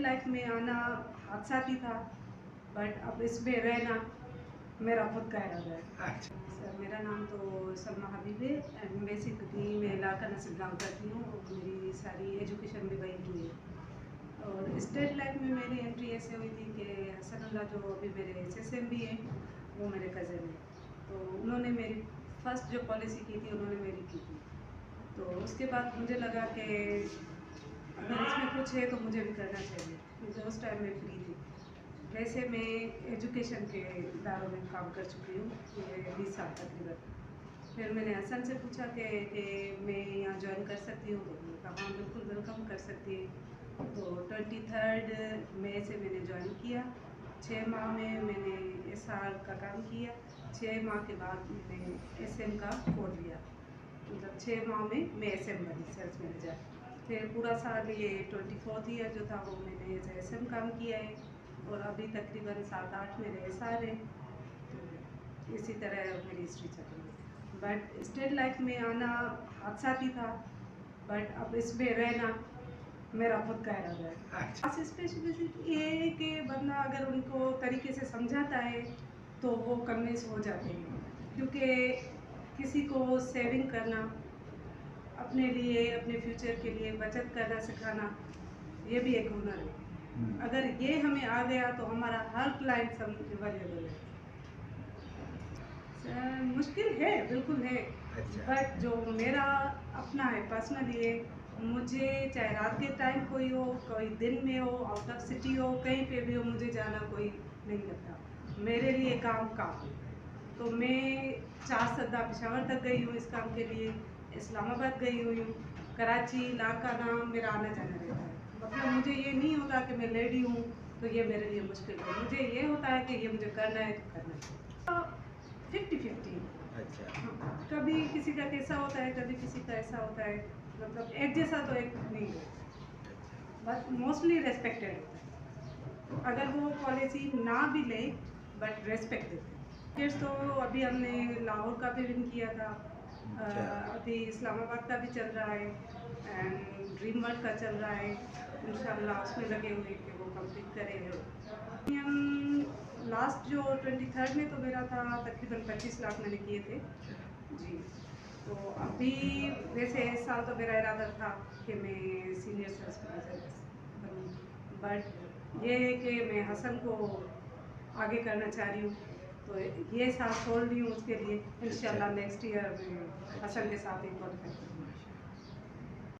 Life में आना हादसाती था, बट अब इसमें रहना मेरा खुद का इरादा है। सर मेरा नाम तो सलमा हबीब है एंड बेसिकली मैं इलाका नस्ल गाँव करती हूँ और मेरी सारी एजुकेशन भी वहीं की है। और स्टेट लाइफ में मेरी एंट्री ऐसे हुई थी कि हसनुल्लाह जो अभी मेरे SSM भी है वो मेरे कज़न है, तो उन्होंने मेरी फर्स्ट जो पॉलिसी की थी उन्होंने मेरी की थी। तो उसके बाद मुझे लगा कि अगर इसमें कुछ है तो मुझे भी करना चाहिए, क्योंकि उस टाइम में फ्री थी। वैसे मैं एजुकेशन के इदारों में काम कर चुकी हूँ ये 20 साल तकरीबन। फिर मैंने हसन से पूछा कि मैं यहाँ ज्वाइन कर सकती हूँ, तो उन्होंने कहा हाँ बिल्कुल वेलकम कर सकती है। तो 23 मई से मैंने ज्वाइन किया। 6 माह में मैंने SR का काम किया। 6 माह के बाद मैंने SM का कोड लिया, मतलब 6 माह में मैं SM बनी सेल्स मैनेजर। फिर पूरा साल ये 24th ईयर जो था वो मैंने एज SM काम किया है और अभी तकरीबन 7-8 मेरे SR है। तो इसी तरह मेरी हिस्ट्री चल रही है। बट स्टेट लाइफ में आना हादसाती था, बट अब इसमें रहना मेरा खुद का इरादा है। खास स्पेशलिटी ये है कि बंदा अगर उनको तरीके से समझाता है तो वो कन्विंस हो जाते हैं, क्योंकि किसी को सेविंग करना, अपने लिए अपने फ्यूचर के लिए बचत करना सिखाना, ये भी एक हुनर है। अगर ये हमें आ गया तो हमारा हर क्लाइंट अवेलेबल है। मुश्किल है, बिल्कुल है। अच्छा। बट जो मेरा अपना है पर्सनली है, मुझे चाहे रात के टाइम कोई हो, कोई दिन में हो, आउट ऑफ सिटी हो, कहीं पे भी हो, मुझे जाना कोई नहीं लगता। मेरे लिए काम है। तो मैं 4 सदा पेशावर तक गई हूँ इस काम के लिए, इस्लामाबाद गई हुई हूँ, कराची, लाड़काना मेरा आना जाना रहता है। मतलब मुझे ये नहीं होता कि मैं लेडी हूँ तो ये मेरे लिए मुश्किल है। मुझे ये होता है कि ये मुझे करना है तो करना है। 50-50। अच्छा। हाँ, कभी किसी का कैसा होता है, कभी किसी का ऐसा होता है, मतलब एक जैसा तो एक नहीं है, बट मोस्टली रेस्पेक्टेड होता है। अगर वो पॉलिसी ना भी ले बट रेस्पेक्ट देते हैं। फिर तो अभी हमने लाहौर का भी विन किया था, अच्छा। अभी इस्लामाबाद का भी चल रहा है एंड ड्रीम वर्ल्ड का चल रहा है। इंशाल्लाह उसमें लगे हुए कि वो कंप्लीट करेंगे। हम लास्ट जो 23 में तो मेरा था तकरीबन 25 लाख मैंने किए थे जी। तो अभी वैसे इस साल तो मेरा इरादा था कि मैं सीनियर सेल्स मैनेजर बनूँ, बट ये है कि मैं हसन को आगे करना चाह रही हूँ, तो ये साल छोड़ रही हूँ उसके लिए। इंशाल्लाह नेक्स्ट ईयर मैं हसन के साथ ही क्वालिफाई करूँगी।